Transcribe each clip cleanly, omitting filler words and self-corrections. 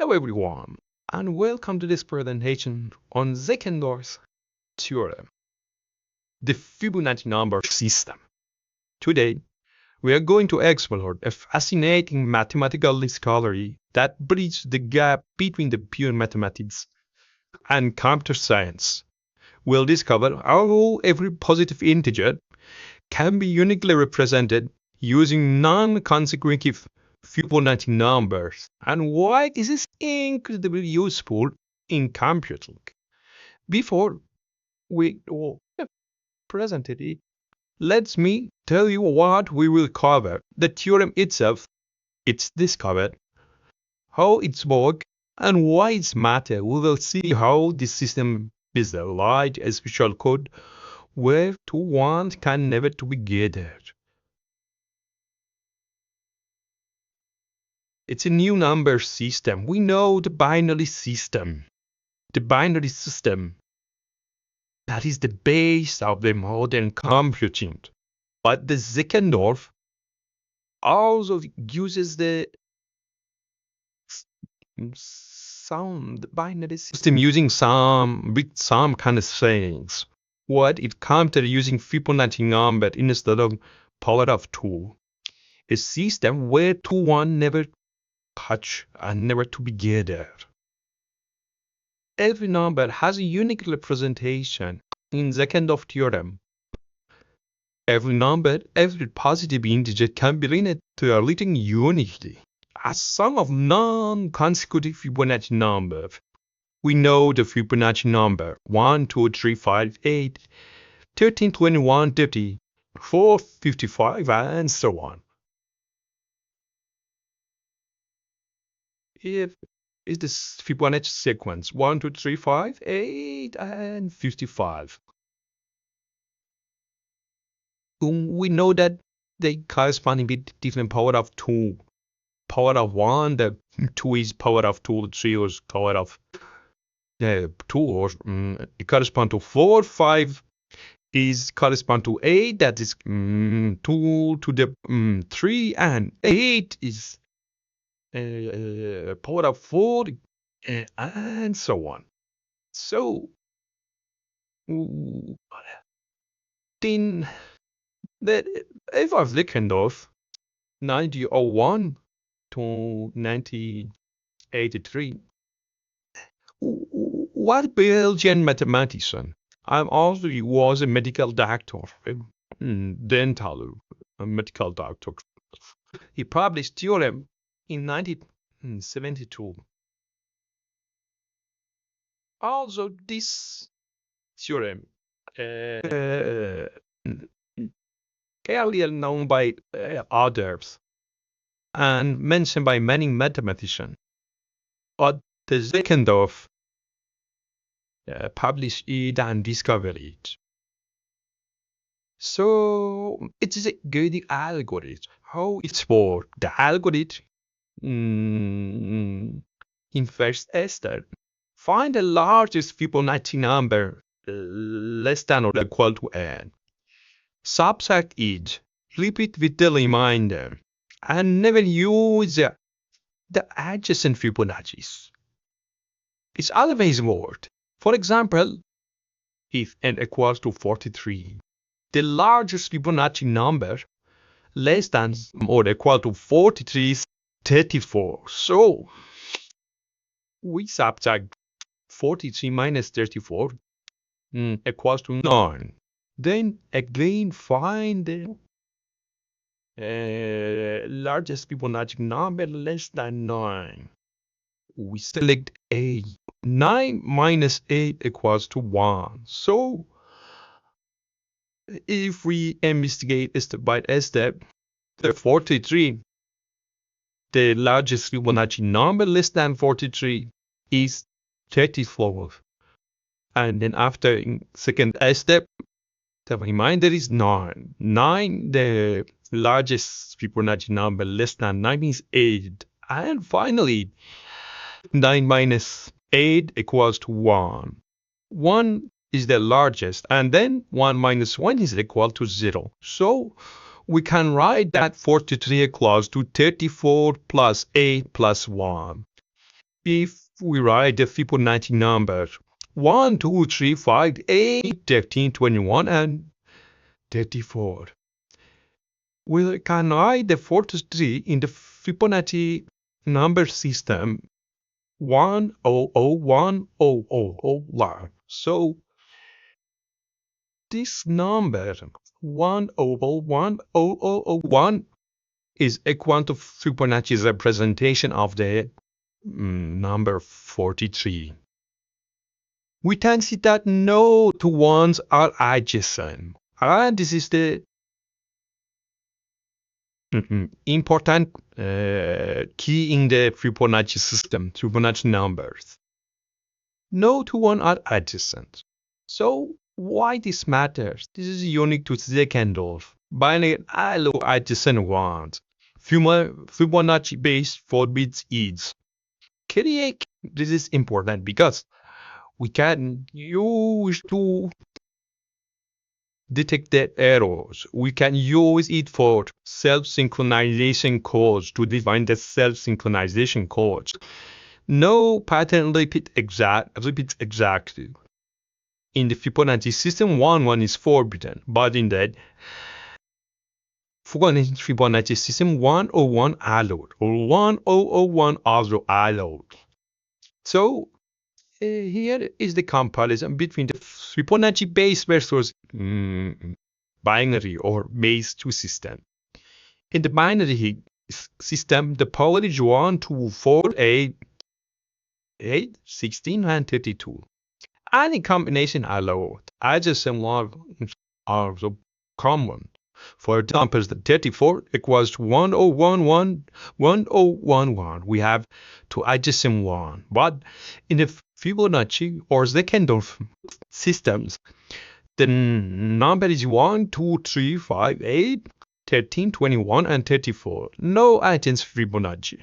Hello everyone, and welcome to this presentation on Zeckendorf Theorem, the Fibonacci number system. Today, we are going to explore a fascinating mathematical discovery that bridges the gap between the pure mathematics and computer science. We'll discover how every positive integer can be uniquely represented using non-consecutive Fibonacci numbers, and why this is incredibly useful in computing. Before we present it, let me tell you what we will cover. The theorem itself, its discovered, how it's works, and why it's matter. We will see how this system is a large special code where two ones can never to be gathered. It's a new number system. We know the binary system. The binary system, that is the base of the modern computing. But the Zeckendorf also uses the binary system using some kind of things. What it counted using Fibonacci number instead of power of 2. A system where 2 1 never touch and never to be gathered. Every number has a unique representation in Zeckendorf Theorem. Every number, every positive integer can be written to a written uniquely as sum of non-consecutive Fibonacci numbers. We know the Fibonacci number 1, 2, 3, 5, 8, 13, 21, 30, 4, 55, and so on. If is this Fibonacci sequence 1, 2, 3, 5, 8, and 55. We know that they correspond with different power of 2. Power of 1, the 2 is power of 2, 3 is power of 2, or it corresponds to 4, 5 is correspond to 8, that is 2 to the 3, and 8 is power of 4, and so on. So, then the Édouard Zeckendorf, 1901 to 1983, was Belgian mathematician. Also he was a medical doctor, a medical doctor. He published theorem in 1972. Also, this theorem clearly known by others and mentioned by many mathematicians. But the Zeckendorf published it and discovered it. So it is a good algorithm. How it works? The algorithm in first step, find the largest Fibonacci number less than or equal to n. Subtract it, repeat with the remainder, and never use the adjacent Fibonacci's. It's always worked. For example, if n equals to 43, the largest Fibonacci number less than or equal to 43 is 34. So we subtract 43 minus 34 equals to 9. Then again find the largest Fibonacci number less than 9. We select 8. 9 minus 8 equals to 1. So if we investigate step by step, the 43, the largest Fibonacci number less than 43 is 34. And then after in second step, the remainder is 9. 9, the largest Fibonacci number less than 9 is 8. And finally, 9 minus 8 equals to 1. 1 is the largest, and then 1 minus 1 is equal to 0. So we can write that 43 equals to 34 plus 8 plus 1. if we write the Fibonacci numbers 1, 2, 3, 5, 8, 13, 21, and 34, we can write the 43 in the Fibonacci number system 1001001. So this number 1001001 is equal to Fibonacci's representation of the number 43. We can see that no two ones are adjacent. And this is the important key in the Fibonacci system, Fibonacci numbers. No two ones are adjacent. So why this matters? This is unique to Zeckendorf. Binary allow adjacent ones. Fibonacci base forbids each. This is important because we can use to detect the errors. We can use it for self-synchronization codes to define the self-synchronization codes. No pattern repeats exactly. In the Fibonacci system, 1 is forbidden, but in the Fibonacci system, 101 allowed, or 1001 also allowed. So here is the comparison between the Fibonacci base versus binary or base 2 system. In the binary system, the power is 1, 2, 4, 8, 16, and 32. Any combination allowed. Adjacent ones are also common. For example, the 34 equals to 1011. We have two adjacent ones. But in the Fibonacci or Zeckendorf systems, the number is 1, 2, 3, 5, 8, 13, 21, and 34. No adjacent Fibonacci.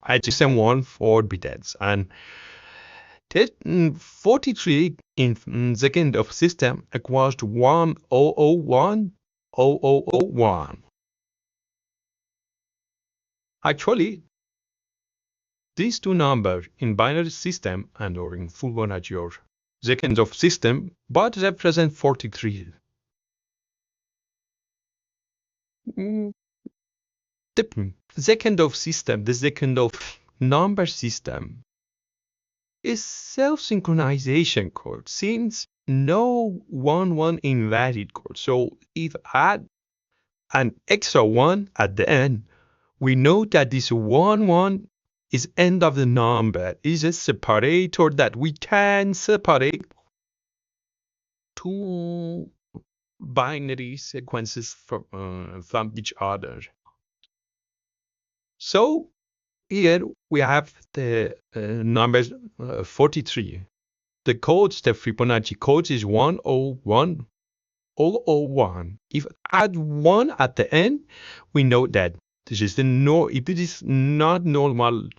Adjacent one forbidden. And 43 in Zeckendorf system equals to 1001. Actually, these two numbers in binary system and or in Fibonacci or Zeckendorf system both represent 43. The Zeckendorf system, the Zeckendorf number system, is self-synchronization code since no 1 invalid code. So if add an extra 1 at the end, we know that this 1 is end of the number, is a separator that we can separate two binary sequences from each other. So here we have the numbers 43. The codes, the Fibonacci codes is 101. If add 1 at the end, we know that this is if it is not normal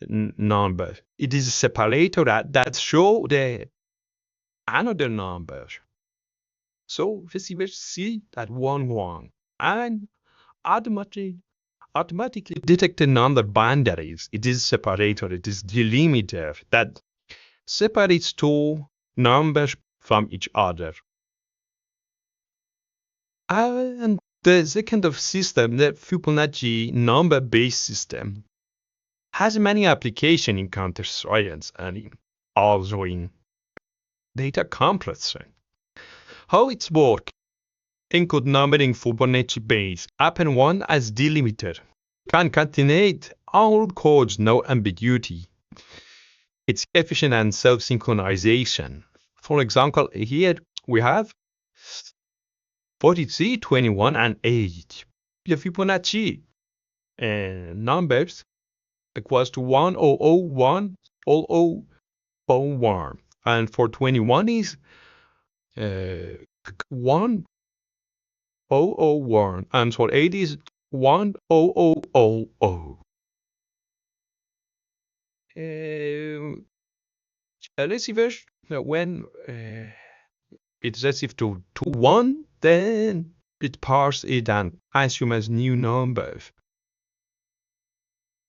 number, it is a separator that show the another number. So receivers see that 1 and automatically detect the number boundaries. It is separator, it is delimiter that separates two numbers from each other. And the Zeckendorf system, the Fibonacci number-based system, has many applications in computer science and also in data compression. How it works? Encode numbering Fibonacci base, append 1 as delimiter, concatenate all codes, no ambiguity. It's efficient and self-synchronization. For example, here we have 43, 21, and 8. The Fibonacci numbers equals to 1001, and for 21 is 1001, and for 8 is 1000. A receiver, when it receives to 1, then it parses it and assumes as new number.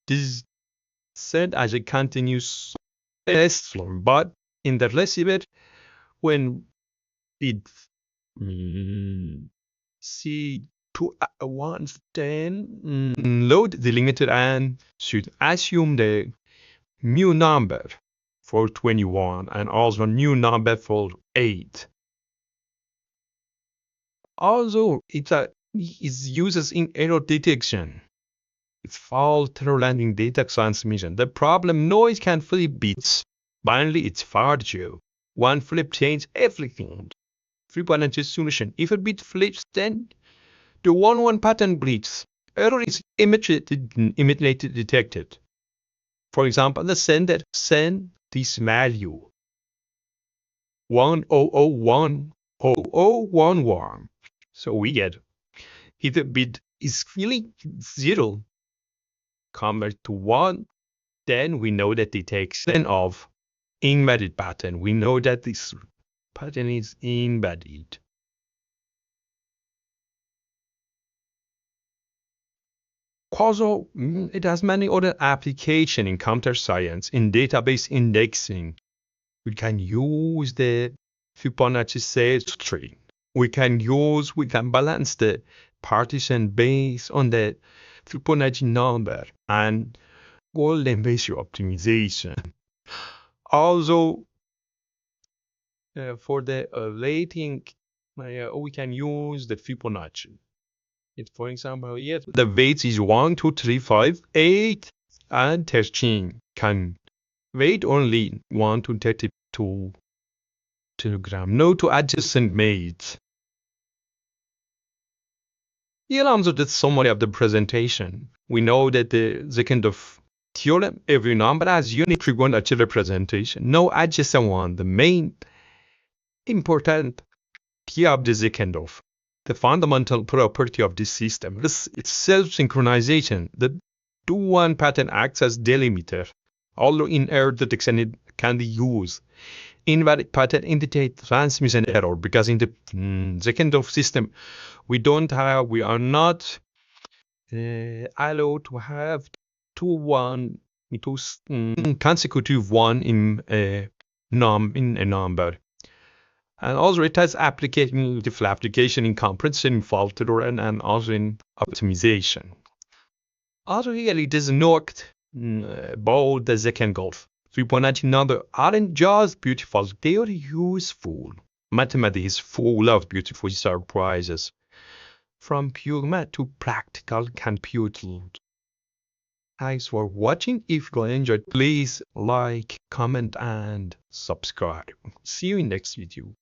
This said as a continuous test form, but in the receiver, when it see to once then load the limiter and should assume the new number for 21 and also new number for 8. Also, it uses in error detection. It's fault landing data transmission. The problem noise can flip bits. Finally, it's far too. One flip changes everything. Fibonacci solution. If a bit flips, then the 1-1 pattern bleeds. Error is immediately detected. For example, the sender send this value 10010011. So we get if the bit is really 0 compared to 1, then we know that it takes an of embedded pattern. We know that this pattern is embedded. Also, it has many other applications in computer science, in database indexing. We can use the Fibonacci sales tree. We can balance the partition based on the Fibonacci number and golden ratio optimization. Also, for the rating, we can use the Fibonacci. For example, yes, the weight is 1, 2, 3, 5, 8, and 13. Can weight only 1 to 32 kilogram. No to adjacent weights. Here comes the summary of the presentation. We know that the Zeckendorf Theorem, every number has unique Fibonacci representation, no adjacent one. The main important key of the Zeckendorf, the fundamental property of this system, is self-synchronization. The 2-1 pattern acts as delimiter. Although in error detection it can be used. Invalid pattern indicate transmission error because in the Zeckendorf system we are not allowed to have 2-1 consecutive 1 in a number. And also it has application in compression, fault tolerance, and also in optimization. Also here it is noted about the Zeckendorf. Fibonacci numbers aren't just beautiful, they are useful. Mathematics is full of beautiful surprises, from pure math to practical computing. Thanks for watching. If you enjoyed, please like, comment, and subscribe. See you in next video.